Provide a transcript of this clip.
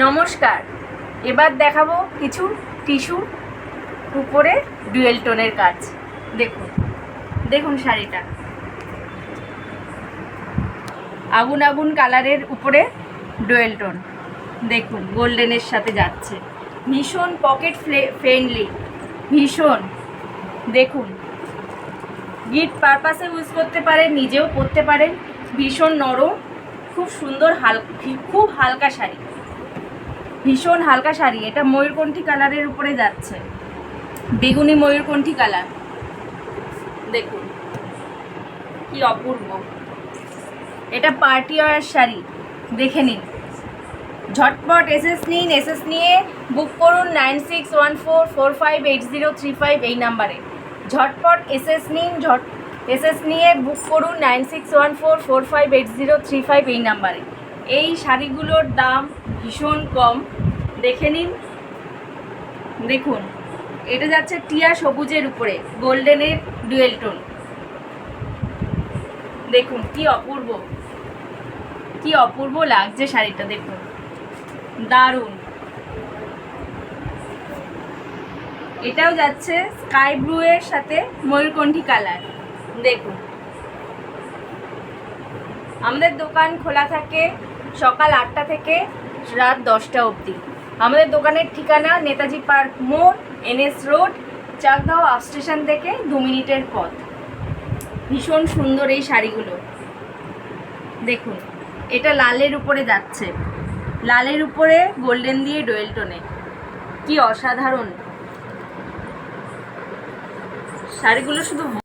নমস্কার। এবার দেখাবো কিছু টিস্যু উপরে ডুয়েল টোনের কাজ। দেখুন দেখুন শাড়িটা আগুন আগুন কালারের উপরে ডুয়েল টোন। দেখুন গোল্ডেনের সাথে যাচ্ছে, ভীষণ পকেট ফ্রেন্ডলি, ভীষণ। দেখুন গিফট পারপাসে ইউজ করতে পারেন, নিজেও পরতে পারেন। ভীষণ নরম, খুব সুন্দর, খুব হালকা শাড়ি, ভীষণ হালকা শাড়ি। এটা ময়ূরকণ্ঠী কালারের উপরে যাচ্ছে, বেগুনি ময়ূরকণ্ঠী কালার। দেখুন কি অপূর্ব, এটা পার্টি ওয়্যার শাড়ি। দেখে নিন, ঝটপট এসএস নিন। এসএস নিয়ে বুক করুন 9614458035 এই নাম্বারে। ঝটপট এসএস নিন, এসএস নিয়ে বুক করুন 9614458035 এই নাম্বারে। এই শাড়িগুলোর দাম ভীষণ কম, দেখে নিন। দেখুন এটা যাচ্ছে টিয়া সবুজের উপরে গোল্ডেনের ডুয়েল টোন। দেখুন কি অপূর্ব, কি অপূর্ব লাগছে শাড়িটা। দেখুন দারুণ। এটাও যাচ্ছে স্কাই ব্লু এর সাথে ময়ূরকণ্ঠী কালার। দেখুন আমাদের দোকান খোলা থাকে সকাল 8টা থেকে রাত 10টা অবধি। আমাদের দোকানের ঠিকানা নেতাজি পার্ক মোড়, NS road, Chakdah up station থেকে 2 মিনিটের পথ। ভীষণ সুন্দর এই শাড়িগুলো। দেখুন এটা লালের উপরে যাচ্ছে, লালের উপরে গোল্ডেন দিয়ে ডুয়েল টোনে। কি অসাধারণ শাড়িগুলো, শুধু